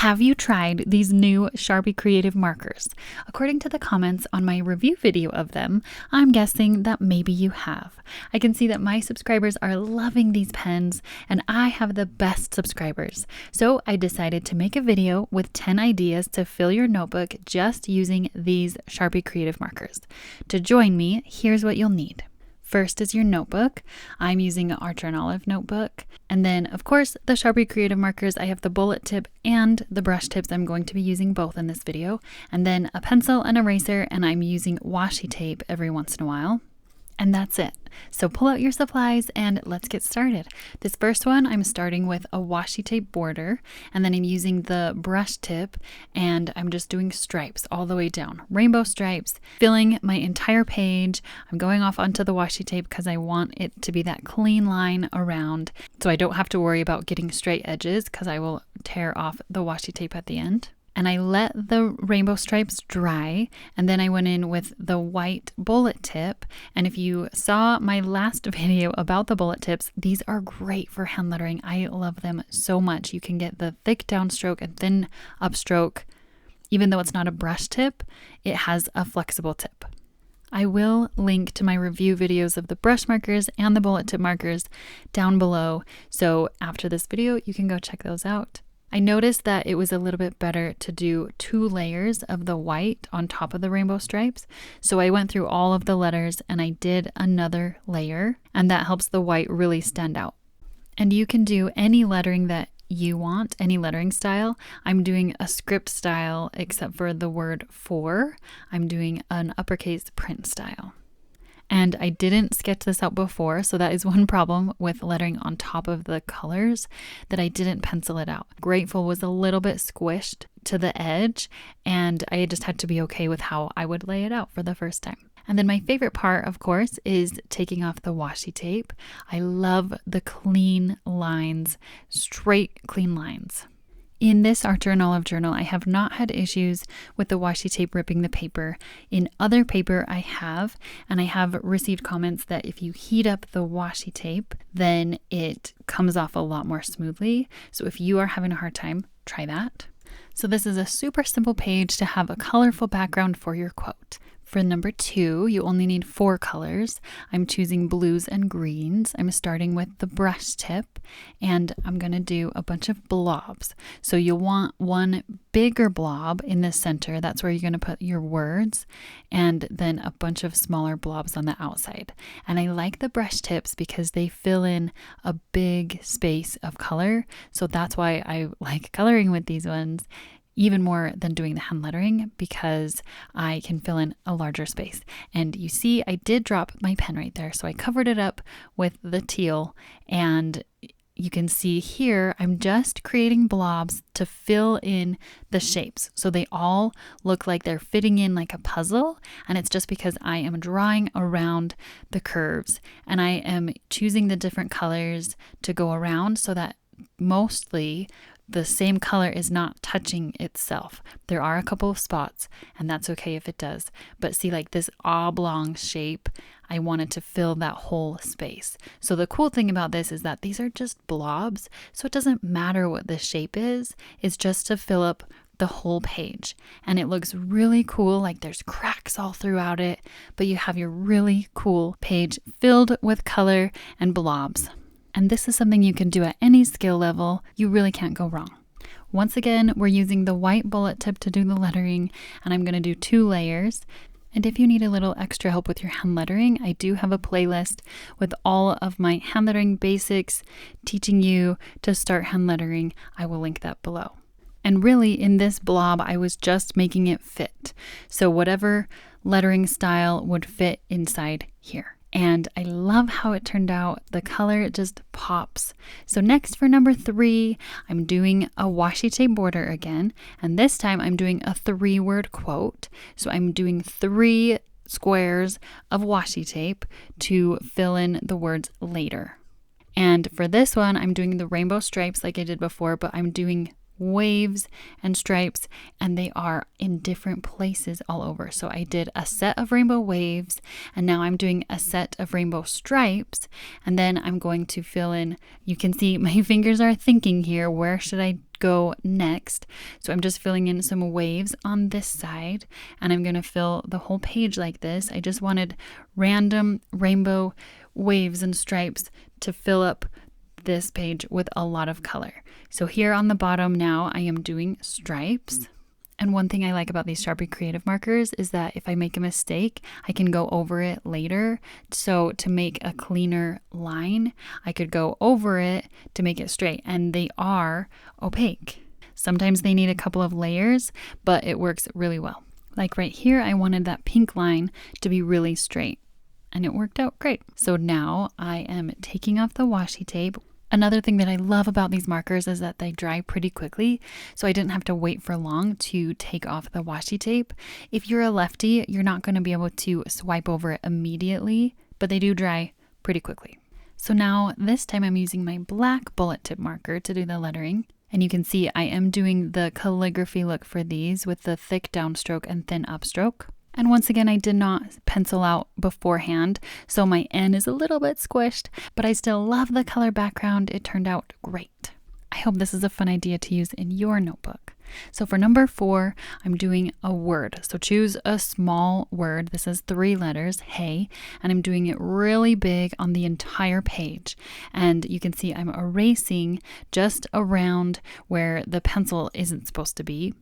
Have you tried these new Sharpie Creative Markers? According to the comments on my review video of them, I'm guessing that maybe you have. I can see that my subscribers are loving these pens, and I have the best subscribers. So I decided to make a video with 10 ideas to fill your notebook just using these Sharpie Creative Markers. To join me, here's what you'll need. First is your notebook. I'm using an Archer and Olive notebook. And then, of course, the Sharpie Creative Markers. I have the bullet tip and the brush tips. I'm going to be using both in this video. And then a pencil and eraser, and I'm using washi tape every once in a while. And that's it. So pull out your supplies and let's get started. This first one, I'm starting with a washi tape border, and then I'm using the brush tip, and I'm just doing stripes all the way down, rainbow stripes, filling my entire page. I'm going off onto the washi tape because I want it to be that clean line around, so I don't have to worry about getting straight edges because I will tear off the washi tape at the end. And I let the rainbow stripes dry, and then I went in with the white bullet tip. And if you saw my last video about the bullet tips, these are great for hand lettering. I love them so much. You can get the thick downstroke and thin upstroke. Even though it's not a brush tip, it has a flexible tip. I will link to my review videos of the brush markers and the bullet tip markers down below. So after this video, you can go check those out. I noticed that it was a little bit better to do 2 layers of the white on top of the rainbow stripes. So I went through all of the letters and I did another layer, and that helps the white really stand out. And you can do any lettering that you want, any lettering style. I'm doing a script style except for the word for. I'm doing an uppercase print style. And I didn't sketch this out before, so that is one problem with lettering on top of the colors, that I didn't pencil it out. Grateful was a little bit squished to the edge, and I just had to be okay with how I would lay it out for the first time. And then my favorite part, of course, is taking off the washi tape. I love the clean lines, straight clean lines. In this Archer and Olive journal, I have not had issues with the washi tape ripping the paper. In other paper, I have, and I have received comments that if you heat up the washi tape, then it comes off a lot more smoothly. So if you are having a hard time, try that. So this is a super simple page to have a colorful background for your quote. For number 2, you only need 4 colors. I'm choosing blues and greens. I'm starting with the brush tip, and I'm going to do a bunch of blobs. So you'll want one bigger blob in the center. That's where you're going to put your words, and then a bunch of smaller blobs on the outside. And I like the brush tips because they fill in a big space of color. So that's why I like coloring with these ones even more than doing the hand lettering, because I can fill in a larger space. And you see, I did drop my pen right there, so I covered it up with the teal, and you can see here, I'm just creating blobs to fill in the shapes. So they all look like they're fitting in like a puzzle, and it's just because I am drawing around the curves, and I am choosing the different colors to go around so that mostly the same color is not touching itself. There are a couple of spots, and that's okay if it does. But see, like this oblong shape, I wanted to fill that whole space. So the cool thing about this is that these are just blobs, so it doesn't matter what the shape is. It's just to fill up the whole page. And it looks really cool, like there's cracks all throughout it, but you have your really cool page filled with color and blobs. And this is something you can do at any skill level. You really can't go wrong. Once again, we're using the white bullet tip to do the lettering, and I'm going to do 2 layers. And if you need a little extra help with your hand lettering, I do have a playlist with all of my hand lettering basics, teaching you to start hand lettering. I will link that below. And really, in this blob, I was just making it fit. So whatever lettering style would fit inside here. And I love how it turned out. The color just pops. So next, for number 3, I'm doing a washi tape border again. And this time I'm doing a 3-word quote. So I'm doing 3 squares of washi tape to fill in the words later. And for this one, I'm doing the rainbow stripes like I did before, but I'm doing waves and stripes, and they are in different places all over. So I did a set of rainbow waves, and now I'm doing a set of rainbow stripes, and then I'm going to fill in. You can see my fingers are thinking here, where should I go next? So I'm just filling in some waves on this side, and I'm going to fill the whole page like this. I just wanted random rainbow waves and stripes to fill up this page with a lot of color. So here on the bottom now I am doing stripes. And one thing I like about these Sharpie Creative Markers is that if I make a mistake, I can go over it later. So to make a cleaner line, I could go over it to make it straight, and they are opaque. Sometimes they need a couple of layers, but it works really well. Like right here, I wanted that pink line to be really straight, and it worked out great. So now I am taking off the washi tape. Another thing that I love about these markers is that they dry pretty quickly, so I didn't have to wait for long to take off the washi tape. If you're a lefty, you're not going to be able to swipe over it immediately, but they do dry pretty quickly. So now this time I'm using my black bullet tip marker to do the lettering. And you can see I am doing the calligraphy look for these with the thick downstroke and thin upstroke. And once again, I did not pencil out beforehand, so my N is a little bit squished, but I still love the color background. It turned out great. I hope this is a fun idea to use in your notebook. So for number 4, I'm doing a word. So choose a small word. This is 3 letters, hey, and I'm doing it really big on the entire page. And you can see I'm erasing just around where the pencil isn't supposed to be.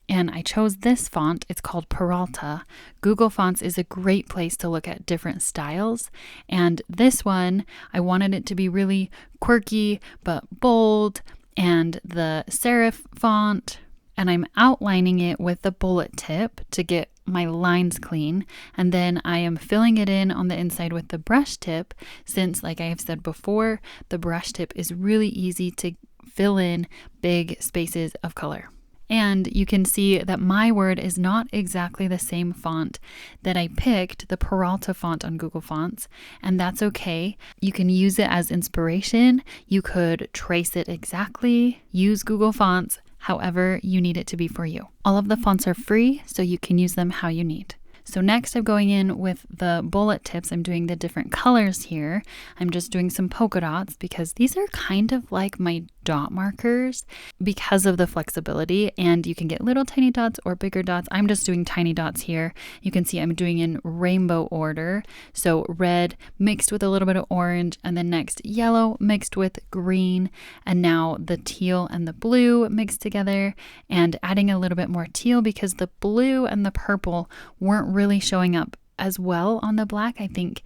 And I chose this font. It's called Peralta. Google Fonts is a great place to look at different styles. And this one, I wanted it to be really quirky, but bold, and the serif font. And I'm outlining it with the bullet tip to get my lines clean. And then I am filling it in on the inside with the brush tip, since, like I have said before, the brush tip is really easy to fill in big spaces of color. And you can see that my word is not exactly the same font that I picked, the Peralta font on Google Fonts, and that's okay. You can use it as inspiration. You could trace it exactly, use Google Fonts, however you need it to be for you. All of the fonts are free, so you can use them how you need. So next I'm going in with the bullet tips. I'm doing the different colors here. I'm just doing some polka dots because these are kind of like my dot markers because of the flexibility, and you can get little tiny dots or bigger dots. I'm just doing tiny dots here. You can see I'm doing in rainbow order. So red mixed with a little bit of orange, and then next yellow mixed with green, and now the teal and the blue mixed together, and adding a little bit more teal because the blue and the purple weren't really showing up as well on the black. I think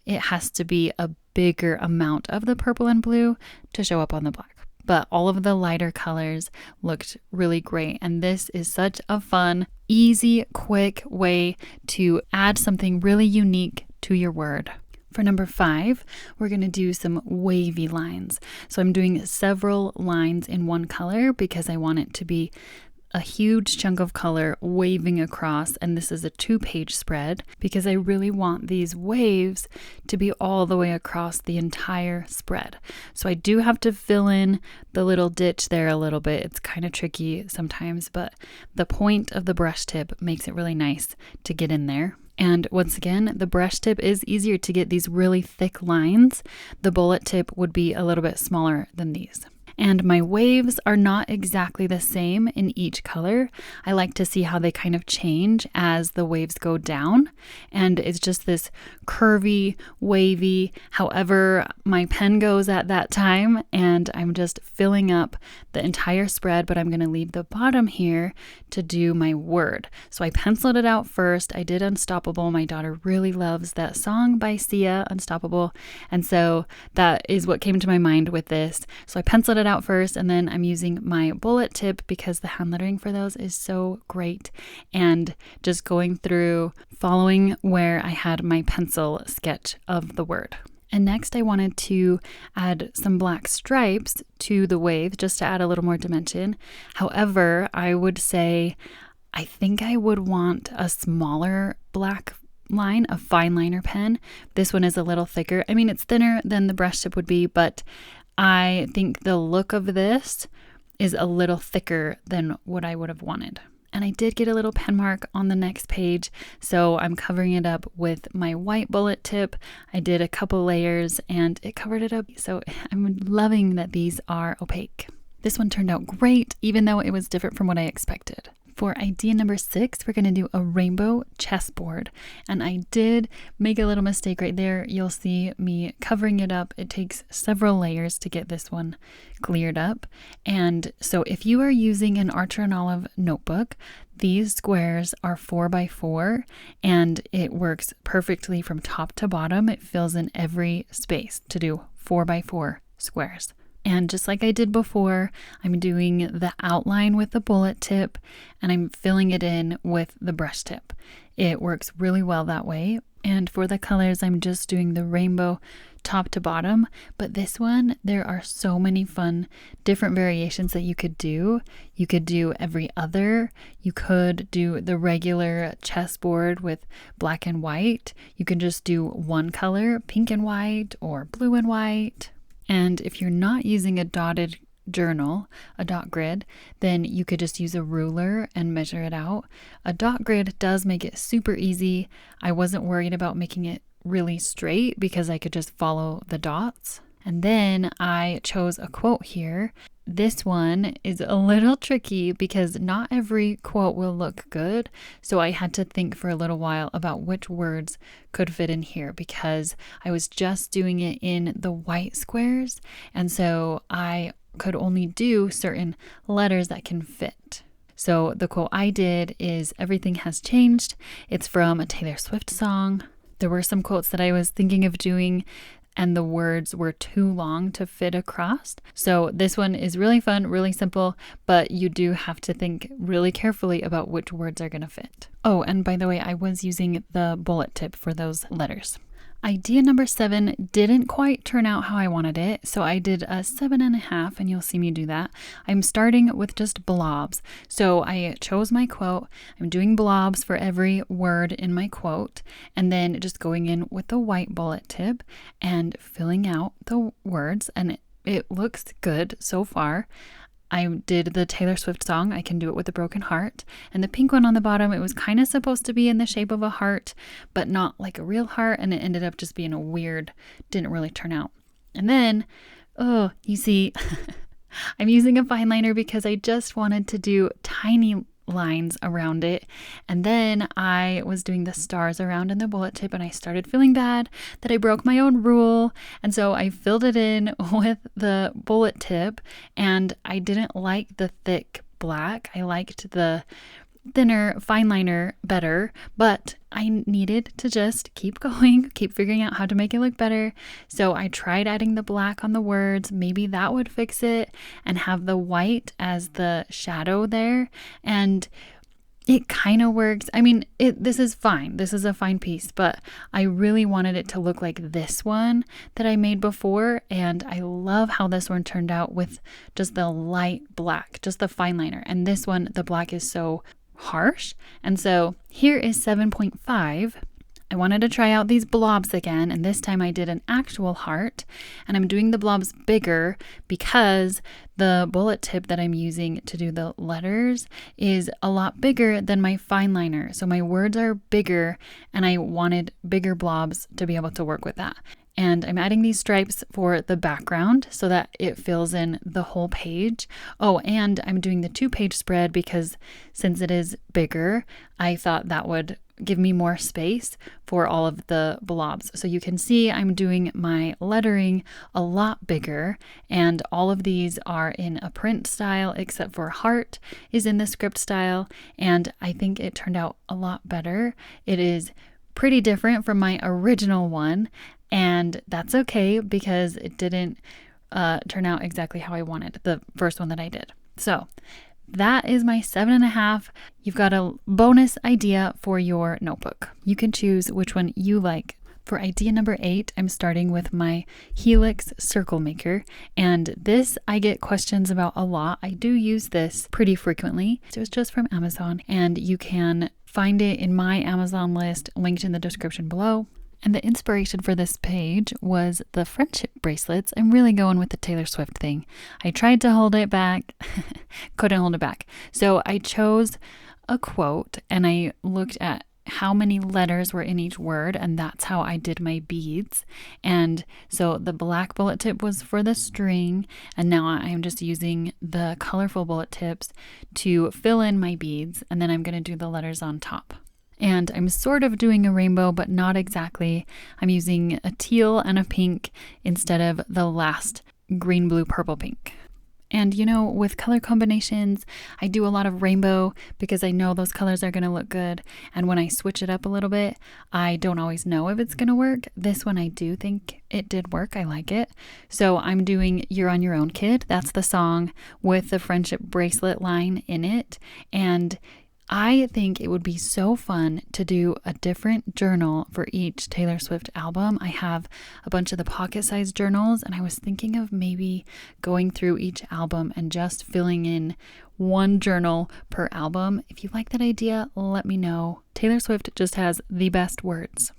it has to be a bigger amount of the purple and blue to show up on the black. But all of the lighter colors looked really great. And this is such a fun, easy, quick way to add something really unique to your word. For number 5, we're going to do some wavy lines. So I'm doing several lines in one color because I want it to be a huge chunk of color waving across, and this is a 2-page spread because I really want these waves to be all the way across the entire spread. So I do have to fill in the little ditch there a little bit. It's kind of tricky sometimes, but the point of the brush tip makes it really nice to get in there. And once again, the brush tip is easier to get these really thick lines. The bullet tip would be a little bit smaller than these. And my waves are not exactly the same in each color. I like to see how they kind of change as the waves go down. And it's just this curvy, wavy, however my pen goes at that time. And I'm just filling up the entire spread, but I'm going to leave the bottom here to do my word. So I penciled it out first. I did Unstoppable. My daughter really loves that song by Sia, Unstoppable. And so that is what came to my mind with this. So I penciled it out first, and then I'm using my bullet tip because the hand lettering for those is so great, and just going through following where I had my pencil sketch of the word. And next I wanted to add some black stripes to the wave just to add a little more dimension. However, I would say I think I would want a smaller black line, a fine liner pen. This one is a little thicker. I mean, it's thinner than the brush tip would be, but I think the look of this is a little thicker than what I would have wanted. And I did get a little pen mark on the next page, so I'm covering it up with my white bullet tip. I did a couple layers and it covered it up, so I'm loving that these are opaque. This one turned out great, even though it was different from what I expected. For idea number 6, we're going to do a rainbow chessboard. And I did make a little mistake right there. You'll see me covering it up. It takes several layers to get this one cleared up. And so if you are using an Archer and Olive notebook, these squares are 4x4 and it works perfectly from top to bottom. It fills in every space to do 4x4 squares. And just like I did before, I'm doing the outline with the bullet tip and I'm filling it in with the brush tip. It works really well that way. And for the colors, I'm just doing the rainbow top to bottom. But this one, there are so many fun different variations that you could do. You could do every other. You could do the regular chessboard with black and white. You can just do one color, pink and white or blue and white. And if you're not using a dotted journal, a dot grid, then you could just use a ruler and measure it out. A dot grid does make it super easy. I wasn't worried about making it really straight because I could just follow the dots. And then I chose a quote here. This one is a little tricky because not every quote will look good. So I had to think for a little while about which words could fit in here because I was just doing it in the white squares. And so I could only do certain letters that can fit. So the quote I did is "Everything has changed." It's from a Taylor Swift song. There were some quotes that I was thinking of doing and the words were too long to fit across. So this one is really fun, really simple, but you do have to think really carefully about which words are going to fit. Oh, and by the way, I was using the bullet tip for those letters. Idea number 7 didn't quite turn out how I wanted it, so I did a 7.5, and you'll see me do that. I'm starting with just blobs. So I chose my quote. I'm doing blobs for every word in my quote, and then just going in with the white bullet tip and filling out the words, and it looks good so far. I did the Taylor Swift song, I Can Do It With a Broken Heart. And the pink one on the bottom, it was kind of supposed to be in the shape of a heart, but not like a real heart. And it ended up just being a weird, didn't really turn out. And then, you see, I'm using a fine liner because I just wanted to do tiny lines around it. And then I was doing the stars around in the bullet tip and I started feeling bad that I broke my own rule. And so I filled it in with the bullet tip and I didn't like the thick black. I liked the thinner fine liner better, but I needed to just keep going, keep figuring out how to make it look better. So I tried adding the black on the words. Maybe that would fix it, and have the white as the shadow there. And it kind of works. I mean, this is fine. This is a fine piece, but I really wanted it to look like this one that I made before. And I love how this one turned out with just the light black, just the fine liner. And this one, the black is so harsh. And so here is 7.5. I wanted to try out these blobs again, and this time I did an actual heart, and I'm doing the blobs bigger because the bullet tip that I'm using to do the letters is a lot bigger than my fine liner. So my words are bigger and I wanted bigger blobs to be able to work with that. And I'm adding these stripes for the background so that it fills in the whole page. Oh, and I'm doing the 2-page spread because since it is bigger, I thought that would give me more space for all of the blobs. So you can see I'm doing my lettering a lot bigger, and all of these are in a print style except for heart is in the script style, and I think it turned out a lot better. It is pretty different from my original one, and that's okay because it didn't turn out exactly how I wanted, the first one that I did. So that is my 7.5. You've got a bonus idea for your notebook. You can choose which one you like. For idea number 8, I'm starting with my Helix circle maker, and this I get questions about a lot. I do use this pretty frequently. So it's just from Amazon, and you can find it in my Amazon list linked in the description below. And the inspiration for this page was the friendship bracelets. I'm really going with the Taylor Swift thing. I tried to hold it back, couldn't hold it back. So I chose a quote and I looked at how many letters were in each word, and that's how I did my beads. And so the black bullet tip was for the string, and now I'm just using the colorful bullet tips to fill in my beads, and then I'm going to do the letters on top. And I'm sort of doing a rainbow, but not exactly. I'm using a teal and a pink instead of the last green, blue, purple, pink. And you know, with color combinations, I do a lot of rainbow because I know those colors are going to look good. And when I switch it up a little bit, I don't always know if it's going to work. This one I do think it did work. I like it. So I'm doing You're on Your Own, Kid. That's the song with the friendship bracelet line in it. And I think it would be so fun to do a different journal for each Taylor Swift album. I have a bunch of the pocket-sized journals, and I was thinking of maybe going through each album and just filling in one journal per album. If you like that idea, let me know. Taylor Swift just has the best words.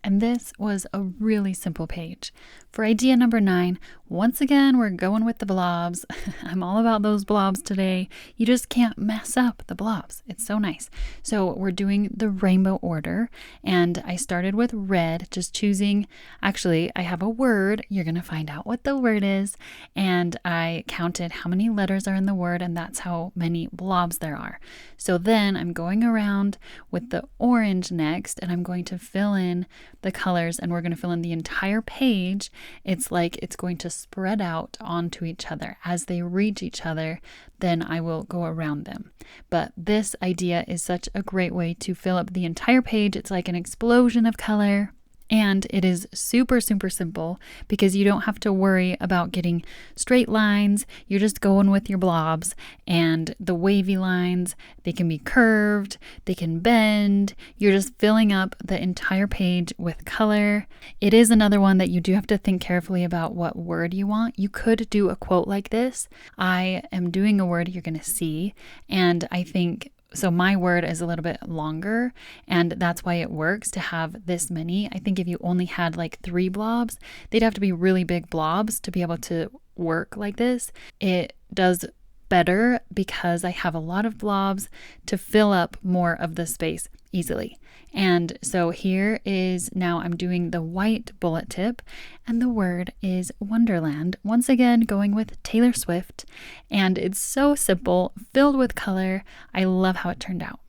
And this was a really simple page. For idea number 9, once again, we're going with the blobs. I'm all about those blobs today. You just can't mess up the blobs. It's so nice. So we're doing the rainbow order, and I started with red, just choosing, actually, I have a word. You're going to find out what the word is, and I counted how many letters are in the word, and that's how many blobs there are. So then I'm going around with the orange next, and I'm going to fill in the colors, and we're going to fill in the entire page. It's like it's going to spread out onto each other. As they reach each other, then I will go around them. But this idea is such a great way to fill up the entire page. It's like an explosion of color. And it is super, super simple because you don't have to worry about getting straight lines. You're just going with your blobs, and the wavy lines, they can be curved, they can bend. You're just filling up the entire page with color. It is another one that you do have to think carefully about what word you want. You could do a quote like this. I am doing a word you're going to see, and I think so my word is a little bit longer, and that's why it works to have this many. I think if you only had like 3 blobs, they'd have to be really big blobs to be able to work like this. It does better because I have a lot of blobs to fill up more of the space easily. And so here is, now I'm doing the white bullet tip, and the word is Wonderland. Once again, going with Taylor Swift, and it's so simple, filled with color. I love how it turned out.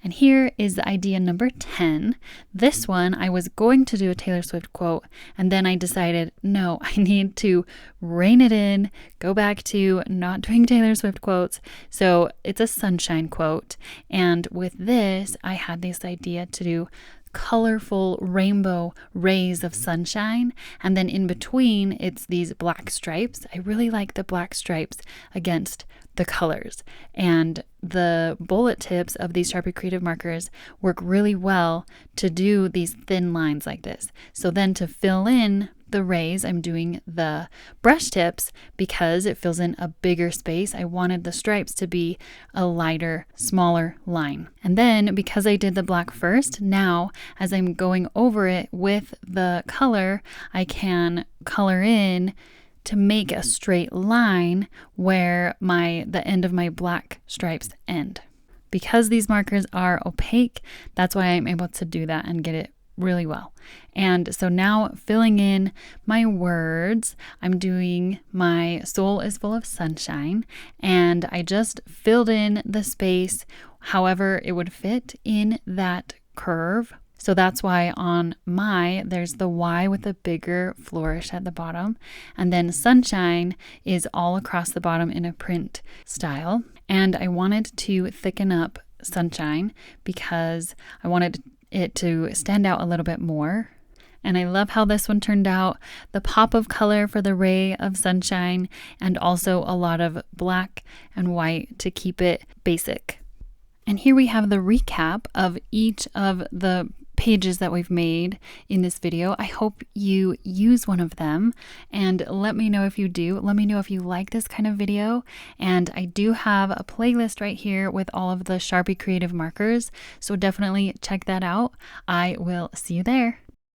And here is the idea number 10. This one, I was going to do a Taylor Swift quote, and then I decided, no, I need to rein it in, go back to not doing Taylor Swift quotes. So it's a sunshine quote. And with this, I had this idea to do colorful rainbow rays of sunshine, and then in between it's these black stripes. I really like the black stripes against the colors, and the bullet tips of these Sharpie Creative Markers work really well to do these thin lines like this. So then to fill in the rays, I'm doing the brush tips because it fills in a bigger space. I wanted the stripes to be a lighter, smaller line. And then because I did the black first, now as I'm going over it with the color, I can color in to make a straight line where the end of my black stripes end. Because these markers are opaque, that's why I'm able to do that and get it really well. And so now filling in my words, I'm doing my soul is full of sunshine, and I just filled in the space however it would fit in that curve. So that's why on there's the Y with a bigger flourish at the bottom. And then sunshine is all across the bottom in a print style. And I wanted to thicken up sunshine because I wanted it to stand out a little bit more. And I love how this one turned out. The pop of color for the ray of sunshine, and also a lot of black and white to keep it basic. And here we have the recap of each of the pages that we've made in this video. I hope you use one of them, and let me know if you do. Let me know if you like this kind of video. And I do have a playlist right here with all of the Sharpie Creative Markers, so definitely check that out. I will see you there.